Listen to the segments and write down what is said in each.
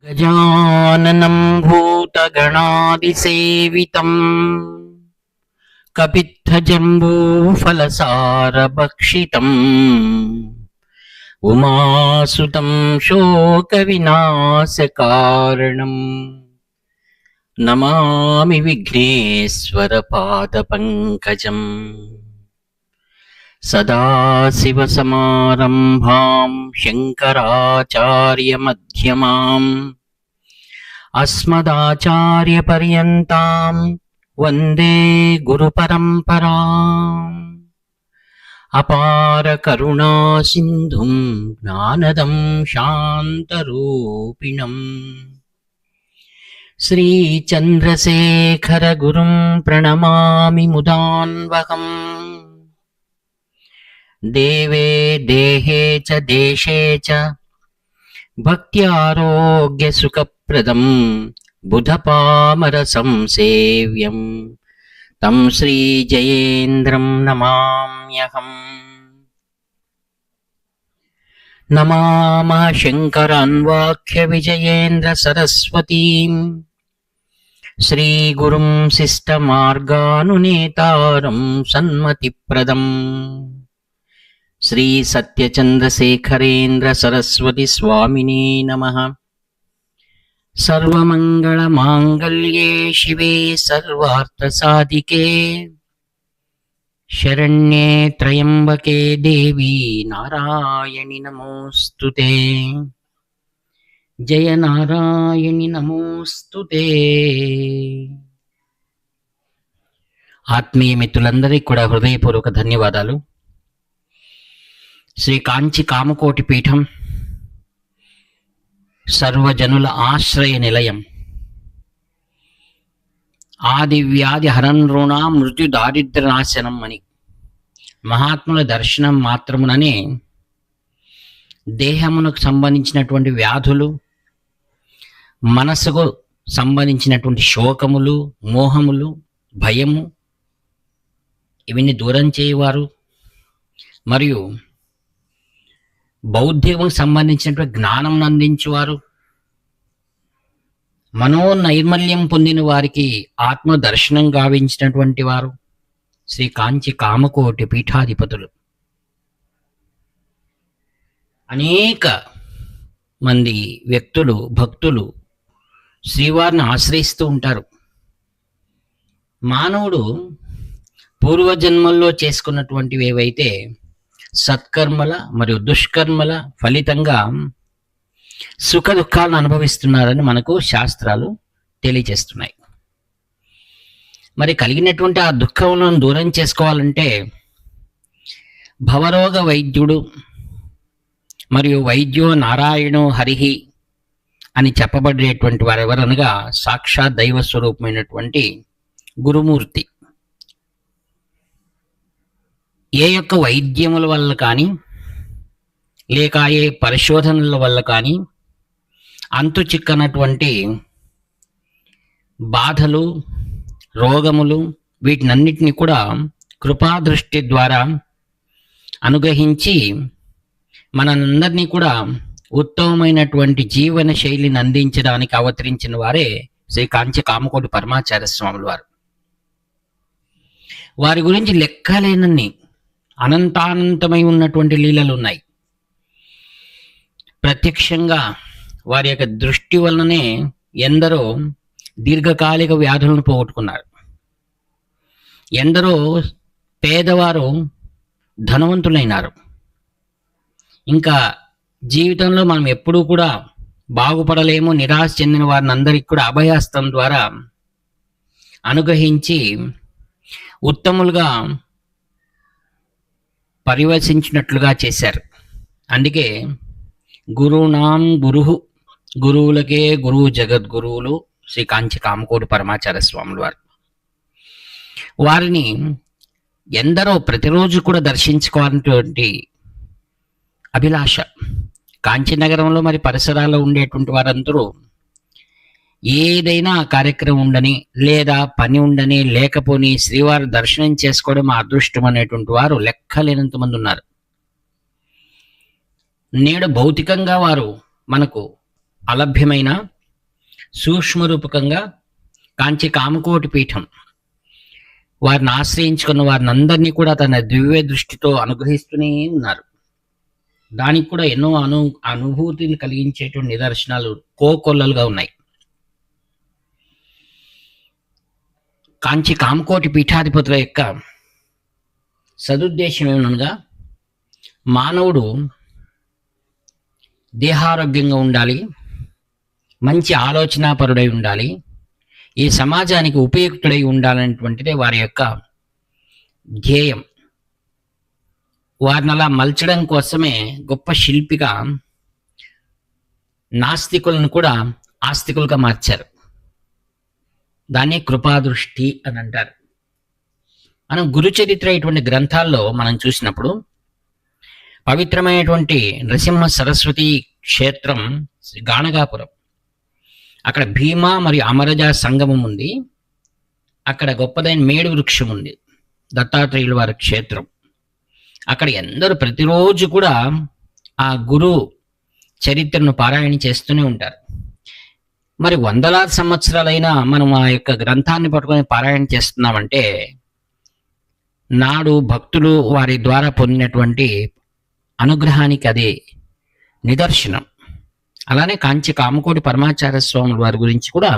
గజాననం భూతగణాదిసేవితం కపిత్థజంబూఫలసారభక్షితం ఉమాసుతం శోకవినాశకారణం నమామి విఘ్నేశ్వర పాదపంకజం. సదాశివసమారంభాం శంకరాచార్యమధ్యమాం అస్మదాచార్యపర్యంతాం వందే గురుపరంపరాం. అపార కరుణా సింధుం జ్ఞానదం శాంతరూపిణం శ్రీచంద్రశేఖర గురుం ప్రణమామి ముదాన్వహం. దేవే దేహే చ దేశే చ భక్త్యారోగ్య సుఖప్రదం బుధపామర సంసేవ్యం తం శ్రీ జయేంద్రం నమామ్యహం. నమామః శంకరాన్వాఖ్య విజయేంద్ర సరస్వతీం శ్రీ గురుం శిష్టమార్గానునేతారం సన్మతిప్రదం శ్రీ సత్యచంద్రశేఖరేంద్ర సరస్వతి స్వామినే నమః. సర్వమంగళ మాంగళ్యే శివే సర్వార్థసాధికే శరణ్యే త్రయంబకే దేవి నారాయణి నమోస్తుతే. జయ నారాయణి నమోస్తుతే. ఆత్మీయ మిత్రులందరికీ కూడా హృదయపూర్వక ధన్యవాదాలు. శ్రీ కాంచి కామకోటి పీఠం సర్వజనుల ఆశ్రయ నిలయం, ఆది వ్యాధి హరణృణా మృత్యు దారిద్ర్య నాశనం అని మహాత్ముల దర్శనం మాత్రముననే దేహమునకు సంబంధించినటువంటి వ్యాధులు, మనసుకు సంబంధించినటువంటి శోకములు, మోహములు, భయము ఇవన్నీ దూరం చేయవారు. మరియు బౌద్ధికముకు సంబంధించినటువంటి జ్ఞానం అందించేవారు, మనోనైర్మల్యం పొందిన వారికి ఆత్మ దర్శనం గావించినటువంటి వారు శ్రీ కాంచి కామకోటి పీఠాధిపతులు. అనేక మంది వ్యక్తులు, భక్తులు శ్రీవారిని ఆశ్రయిస్తూ ఉంటారు. మానవుడు పూర్వజన్మల్లో చేసుకున్నటువంటివి ఏవైతే సత్కర్మల మరియు దుష్కర్మల ఫలితంగా సుఖ దుఃఖాలను అనుభవిస్తున్నారని మనకు శాస్త్రాలు తెలియజేస్తున్నాయి. మరి కలిగినటువంటి ఆ దుఃఖములను దూరం చేసుకోవాలంటే భవరోగ వైద్యుడు మరియు వైద్యో నారాయణో హరిహి అని చెప్పబడేటువంటి వారు ఎవరనగా సాక్షాత్ దైవ స్వరూపమైనటువంటి గురుమూర్తి. ఏ యొక్క వైద్యముల వల్ల కానీ లేక ఏ పరిశోధనల వల్ల కానీ అంతు చిక్కనటువంటి బాధలు, రోగములు వీటినన్నిటినీ కూడా కృపాదృష్టి ద్వారా అనుగ్రహించి మనందరినీ కూడా ఉత్తమమైనటువంటి జీవన శైలిని అందించడానికి అవతరించిన వారే శ్రీ కాంచి కామకోటి పరమాచార్య స్వాముల వారు. వారి గురించి లెక్కలేనన్ని అనంతానంతమై ఉన్నటువంటి లీలలు ఉన్నాయి. ప్రత్యక్షంగా వారి యొక్క దృష్టి వలననే ఎందరో దీర్ఘకాలిక వ్యాధులను పోగొట్టుకున్నారు. ఎందరో పేదవారు ధనవంతులైనారు. ఇంకా జీవితంలో మనం ఎప్పుడూ కూడా బాగుపడలేము, నిరాశ చెందిన వారిని అందరికీ కూడా అభయహస్తం ద్వారా అనుగ్రహించి ఉత్తములుగా పరివర్తించినట్లుగా చేశారు. అందుకే గురునాం గురుహు, గురువులకే గురువు జగద్గురువులు శ్రీ కాంచి కామకోటి పరమాచార్య స్వాముల వారు. వారిని ఎందరో ప్రతిరోజు కూడా దర్శించుకోవాలనేటువంటి అభిలాష. కాంచి నగరంలో మరి పరిసరాల్లో ఉండేటువంటి వారందరూ ఏదైనా కార్యక్రమం ఉండని లేదా పని ఉండని లేకపోని శ్రీవారి దర్శనం చేసుకోవడం మా అదృష్టం అనేటువంటి వారు లెక్కలేనంత మంది ఉన్నారు. నేడు భౌతికంగా వారు మనకు అలభ్యమైన సూక్ష్మరూపకంగా కాంచి కామకోటి పీఠం వారిని ఆశ్రయించుకున్న వారిని అందరినీ కూడా తన దివ్య దృష్టితో అనుగ్రహిస్తూనే ఉన్నారు. దానికి కూడా ఎన్నో అనుభూతిని కలిగించేటువంటి నిదర్శనాలు కోకొల్లలుగా ఉన్నాయి. కాంచి కామకోటి పీఠాధిపతుల యొక్క సదుద్దేశం ఏమనగా మానవుడు దేహారోగ్యంగా ఉండాలి, మంచి ఆలోచనాపరుడై ఉండాలి, ఈ సమాజానికి ఉపయుక్తుడై ఉండాలనేటువంటిదే వారి యొక్క ధ్యేయం. వారిని అలా మలచడం కోసమే గొప్ప శిల్పిగా నాస్తికులను కూడా ఆస్తికులుగా మార్చారు. దాన్ని కృపాదృష్టి అని అంటారు. మనం గురుచరిత్ర ఇటువంటి గ్రంథాల్లో మనం చూసినప్పుడు పవిత్రమైనటువంటి నరసింహ సరస్వతి క్షేత్రం గాణగాపురం, అక్కడ భీమా మరియు అమరజ సంగమం ఉంది. అక్కడ గొప్పదైన మేడు వృక్షం ఉంది, దత్తాత్రేయుల వారి క్షేత్రం. అక్కడ ఎందరూ ప్రతిరోజు కూడా ఆ గురు చరిత్రను పారాయణ చేస్తూనే ఉంటారు. మరి వందలాది సంవత్సరాలైనా మనం ఆ యొక్క గ్రంథాన్ని పట్టుకొని పారాయణ చేస్తున్నామంటే నాడు భక్తులు వారి ద్వారా పొందినటువంటి అనుగ్రహానికి అదే నిదర్శనం. అలానే కాంచి కామకోటి పరమాచార్య స్వాముల వారి గురించి కూడా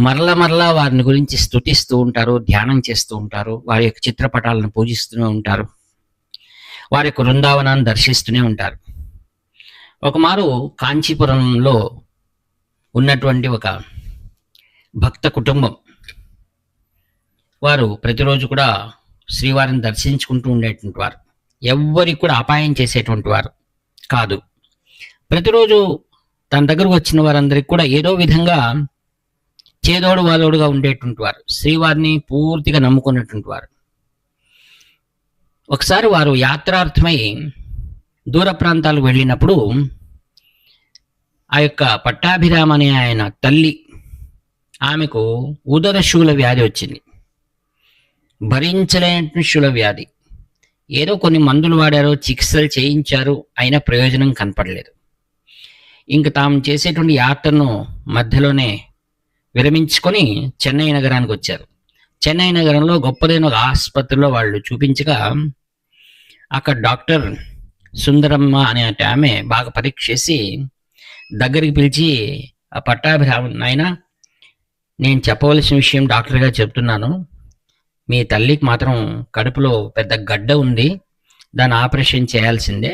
మరలా వారిని గురించి స్తుతిస్తూ ఉంటారు, ధ్యానం చేస్తూ ఉంటారు, వారి యొక్క చిత్రపటాలను పూజిస్తూనే ఉంటారు, వారి యొక్క బృందావనాన్ని దర్శిస్తూనే ఉంటారు. ఒకమారు కాంచీపురంలో ఉన్నటువంటి ఒక భక్త కుటుంబం వారు ప్రతిరోజు కూడా శ్రీవారిని దర్శించుకుంటూ ఉండేటువంటి వారు, ఎవ్వరికి కూడా అపాయం చేసేటువంటి వారు కాదు. ప్రతిరోజు తన దగ్గరకు వచ్చిన వారందరికి కూడా ఏదో విధంగా చేదోడు వాదోడుగా ఉండేటువంటి వారు, శ్రీవారిని పూర్తిగా నమ్ముకున్నటువంటి వారు. ఒకసారి వారు యాత్రార్థమై దూర ప్రాంతాలకు వెళ్ళినప్పుడు ఆ యొక్క పట్టాభిరామ అనే ఆయన తల్లి, ఆమెకు ఉదర శూల వ్యాధి వచ్చింది, భరించలేని శూల వ్యాధి. ఏదో కొన్ని మందులు వాడారో, చికిత్సలు చేయించారు, అయినా ప్రయోజనం కనపడలేదు. ఇంక తాము చేసేటువంటి యాత్రను మధ్యలోనే విరమించుకొని చెన్నై నగరానికి వచ్చారు. చెన్నై నగరంలో గొప్పదైన ఒక ఆసుపత్రిలో వాళ్ళు చూపించగా అక్కడ డాక్టర్ సుందరమ్మ అనే ఆమె బాగా పరీక్ష చేసి దగ్గరికి పిలిచి, ఆ పట్టాభిరామన్ నాయన, నేను చెప్పవలసిన విషయం డాక్టర్గా చెప్తున్నాను. మీ తల్లికి మాత్రం కడుపులో పెద్ద గడ్డ ఉంది, దాన్ని ఆపరేషన్ చేయాల్సిందే.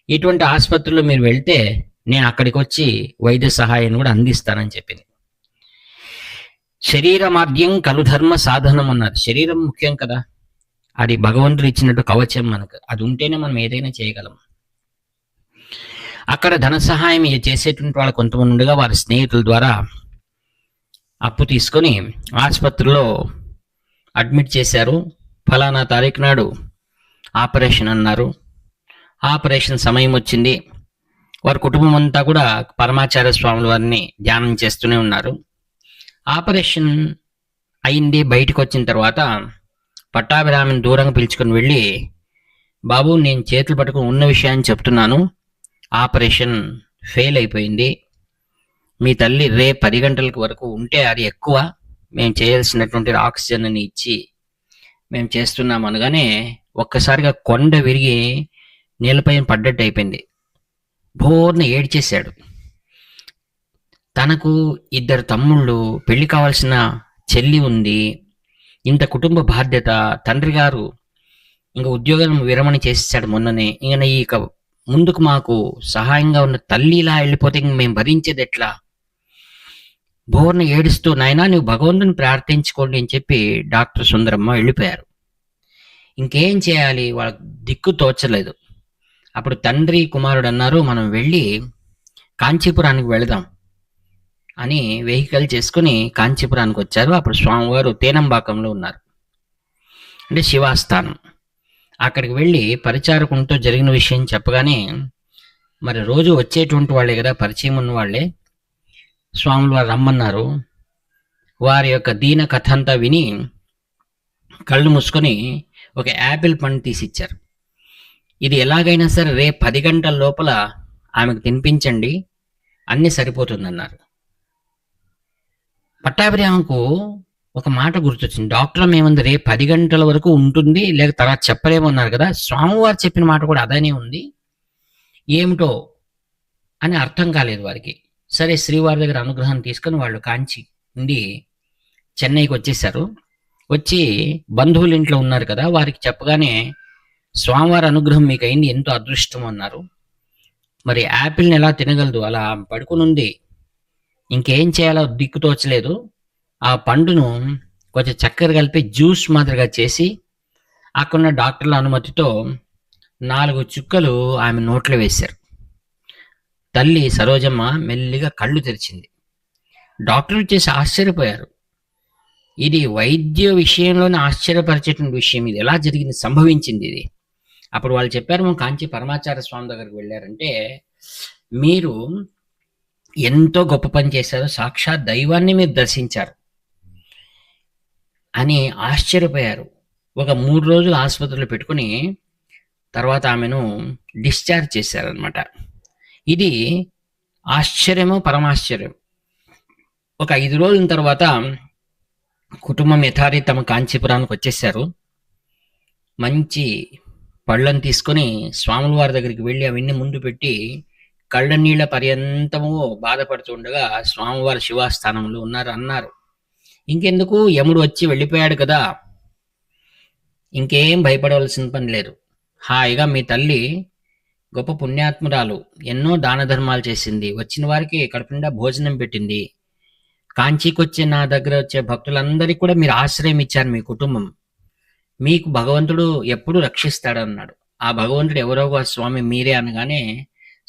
ఇటువంటి ఆసుపత్రిలో మీరు వెళ్తే నేను అక్కడికి వచ్చి వైద్య సహాయాన్ని కూడా అందిస్తానని చెప్పింది. శరీరమాద్యం కలు ధర్మ సాధనం అన్నారు. శరీరం ముఖ్యం కదా, అది భగవంతుడు ఇచ్చినట్టు కవచం మనకు, అది ఉంటేనే మనం ఏదైనా చేయగలం. అక్కడ ధన సహాయం చేసేటువంటి వాళ్ళు కొంతమంది ఉండగా వారి స్నేహితుల ద్వారా అప్పు తీసుకొని ఆసుపత్రిలో అడ్మిట్ చేశారు. ఫలానా తారీఖు నాడు ఆపరేషన్ అన్నారు. ఆపరేషన్ సమయం వచ్చింది. వారి కుటుంబం అంతా కూడా పరమాచార్య స్వాముల వారిని ధ్యానం చేస్తూనే ఉన్నారు. ఆపరేషన్ అయింది. బయటకు వచ్చిన తర్వాత పట్టాభిరామిని దూరంగా పిలుచుకొని వెళ్ళి, బాబు, నేను చేతులు పట్టుకుని ఉన్న విషయాన్ని చెప్తున్నాను, ఆపరేషన్ ఫెయిల్ అయిపోయింది. మీ తల్లి రేపు 10 గంటల వరకు ఉంటే అది ఎక్కువ, మేము చేయాల్సినటువంటి ఆక్సిజన్ని ఇచ్చి మేము చేస్తున్నాం అనగానే ఒక్కసారిగా కొండ విరిగి నీళ్ళపైన పడ్డట్టు అయిపోయింది. బోర్న ఏడ్చేశాడు. తనకు 2 తమ్ముళ్ళు, పెళ్లి కావాల్సిన చెల్లి ఉంది, ఇంత కుటుంబ బాధ్యత, తండ్రి గారు ఇంకా ఉద్యోగం విరమణ చేసేసాడు మొన్ననే, ఇక ముందుకు మాకు సహాయంగా ఉన్న తల్లి ఇలా వెళ్ళిపోతే ఇంక మేము భరించేది ఎట్లా? బోర్న ఏడుస్తూ, నాయనా నువ్వు భగవంతుని ప్రార్థించుకోండి అని చెప్పి డాక్టర్ సుందరమ్మ వెళ్ళిపోయారు. ఇంకేం చేయాలి, వాళ్ళకి దిక్కు తోచలేదు. అప్పుడు తండ్రి కుమారుడు అన్నారు, మనం వెళ్ళి కాంచీపురానికి వెళదాం అని వెహికల్ చేసుకుని కాంచీపురానికి వచ్చారు. అప్పుడు స్వామివారు తేనంబాకంలో ఉన్నారు, అంటే శివాస్థానం. అక్కడికి వెళ్ళి పరిచారకునితో జరిగిన విషయం చెప్పగానే, మరి రోజు వచ్చేటువంటి వాళ్ళే కదా, పరిచయం ఉన్న వాళ్ళే, స్వాములు వారు రమ్మన్నారు. వారి యొక్క దీన కథ అంతా విని కళ్ళు మూసుకొని ఒక యాపిల్ పండు తీసిచ్చారు. ఇది ఎలాగైనా సరే రేపు 10 గంటల లోపల ఆమెకు తినిపించండి, అన్నీ సరిపోతుందన్నారు. పట్టాభిరామకు ఒక మాట గుర్తొచ్చింది. డాక్టర్ ఏముంది, రేపు 10 గంటల వరకు ఉంటుంది, లేక తర్వాత చెప్పలేమన్నారు కదా! స్వామివారు చెప్పిన మాట కూడా అదనే ఉంది. ఏమిటో అని అర్థం కాలేదు వారికి. సరే, శ్రీవారి దగ్గర అనుగ్రహం తీసుకొని వాళ్ళు కాంచి నుండి చెన్నైకి వచ్చేసారు. వచ్చి బంధువుల ఇంట్లో ఉన్నారు కదా, వారికి చెప్పగానే స్వామివారి అనుగ్రహం మీకయింది, ఎంతో అదృష్టం అన్నారు. మరి యాపిల్ని ఎలా తినగలదు, అలా పడుకునుంది, ఇంకేం చేయాలో దిక్కు తోచలేదు. ఆ పండును కొంచెం చక్కెర కలిపి జ్యూస్ మాదిరిగా చేసి అక్కడున్న డాక్టర్ల అనుమతితో 4 చుక్కలు ఆమె నోట్లో వేశారు. తల్లి సరోజమ్మ మెల్లిగా కళ్ళు తెరిచింది. డాక్టర్లు చేసి ఆశ్చర్యపోయారు. ఇది వైద్య విషయంలోనే ఆశ్చర్యపరిచేటువంటి విషయం. ఇది ఎలా జరిగింది, సంభవించింది ఇది. అప్పుడు వాళ్ళు చెప్పారు, కాంచి పరమాచార్య స్వామి దగ్గరికి వెళ్ళారంటే, మీరు ఎంతో గొప్ప పని చేశారు, సాక్షాత్ దైవాన్ని మీరు దర్శించారు అని ఆశ్చర్యపోయారు. ఒక 3 రోజులు ఆసుపత్రిలో పెట్టుకుని తర్వాత ఆమెను డిశ్చార్జ్ చేశారనమాట. ఇది ఆశ్చర్యమో పరమాశ్చర్యం. ఒక 5 రోజుల తర్వాత కుటుంబం యథారీతమ కాంచీపురానికి వచ్చేసారు. మంచి పళ్ళను తీసుకొని స్వాముల వారి దగ్గరికి వెళ్ళి అవన్నీ ముందు పెట్టి కళ్ళ నీళ్ల పర్యంతము బాధపడుతుండగా స్వామివారి శివాస్థానంలో అన్నారు. ఇంకెందుకు, యముడు వచ్చి వెళ్ళిపోయాడు కదా, ఇంకేం భయపడవలసిన పని లేదు. హాయిగా మీ తల్లి గొప్ప పుణ్యాత్మురాలు, ఎన్నో దాన ధర్మాలు చేసింది, వచ్చిన వారికి కడుపు నిండా భోజనం పెట్టింది, కాంచీకి వచ్చే నా దగ్గర వచ్చే భక్తులందరికీ కూడా మీరు ఆశ్రయం ఇచ్చారు, మీ కుటుంబం, మీకు భగవంతుడు ఎప్పుడు రక్షిస్తాడన్నాడు. ఆ భగవంతుడు ఎవరో స్వామి మీరే అనగానే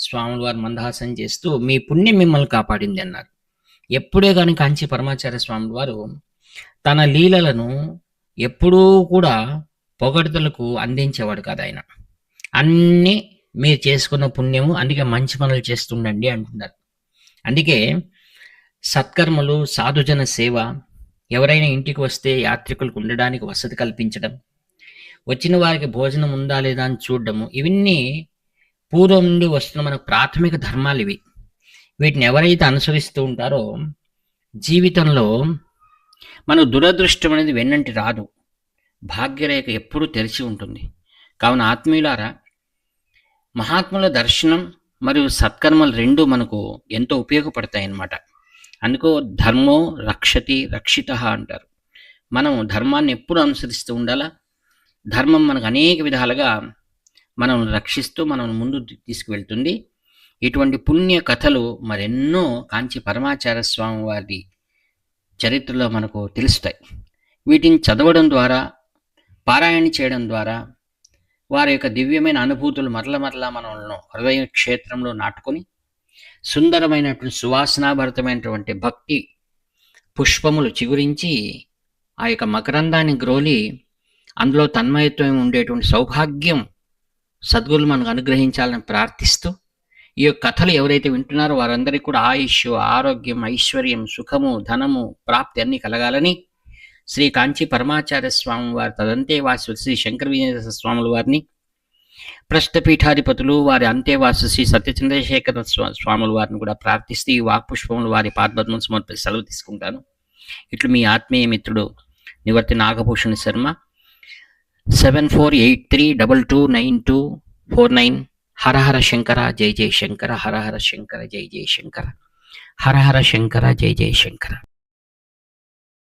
స్వాముల వారు మందహాసం చేస్తూ మీ పుణ్యం మిమ్మల్ని కాపాడింది అన్నారు. ఎప్పుడే కానీ కాంచి పరమాచార్య స్వాముల వారు తన లీలలను ఎప్పుడూ కూడా పొగడ్తలకు అందించేవాడు కాదు. ఆయన అన్నీ మీరు చేసుకున్న పుణ్యము, అందుకే మంచి పనులు చేస్తుండండి అంటున్నారు. అందుకే సత్కర్మలు, సాధుజన సేవ, ఎవరైనా ఇంటికి వస్తే యాత్రికులకు ఉండడానికి వసతి కల్పించడం, వచ్చిన వారికి భోజనం ఉందా లేదా అని చూడడము, ఇవన్నీ పూర్వం నుండి వస్తున్న మన ప్రాథమిక ధర్మాలు ఇవి. వీటిని ఎవరైతే అనుసరిస్తూ ఉంటారో జీవితంలో మనకు దురదృష్టం అనేది వెన్నంటి రాదు, భాగ్యరేఖ ఎప్పుడూ తెరిచి ఉంటుంది. కావున ఆత్మీయులారా, మహాత్ముల దర్శనం మరియు సత్కర్మలు రెండు మనకు ఎంతో ఉపయోగపడతాయి అన్నమాట. అందుకో ధర్మో రక్షతి రక్షిత అంటారు. మనం ధర్మాన్ని ఎప్పుడు అనుసరిస్తూ ఉండాలా. ధర్మం మనకు అనేక విధాలుగా మనం రక్షిస్తూ మనం ముందు తీసుకువెళ్తుంది. ఇటువంటి పుణ్య కథలు మరెన్నో కాంచి పరమాచార్య స్వామి వారి చరిత్రలో మనకు తెలుస్తాయి. వీటిని చదవడం ద్వారా, పారాయణ చేయడం ద్వారా వారి యొక్క దివ్యమైన అనుభూతులు మరల మనల్ని హృదయ క్షేత్రంలో నాటుకొని సుందరమైనటువంటి సువాసనాభరితమైనటువంటి భక్తి పుష్పములు చిగురించి ఆ యొక్క మకరందాన్ని గ్రోలి అందులో తన్మయత్వం ఉండేటువంటి సౌభాగ్యం సద్గురులు మనకు అనుగ్రహించాలని ప్రార్థిస్తూ, ఈ యొక్క కథలు ఎవరైతే వింటున్నారో వారందరికీ కూడా ఆయుష్, ఆరోగ్యం, ఐశ్వర్యం, సుఖము, ధనము, ప్రాప్తి అన్ని కలగాలని శ్రీ కాంచి పరమాచార్య స్వామి వారి తదంతేవాసు శ్రీ శంకర విజయ స్వాముల వారిని, ప్రస్థపీఠాధిపతులు వారి అంతేవాసు శ్రీ సత్యచంద్రశేఖర స్వాముల వారిని కూడా ప్రార్థిస్తూ ఈ వాక్పుష్పములు వారి పాదపద్మం సమర్పించి సెలవు తీసుకుంటాను. ఇట్లు మీ ఆత్మీయ మిత్రుడు నివర్తి నాగభూషణ శర్మ. 7483229249. హర హర శంకర జై జై శంకర, హర హర శంకర జై జై శంకర, హర హర శంకర జై జై శంకర.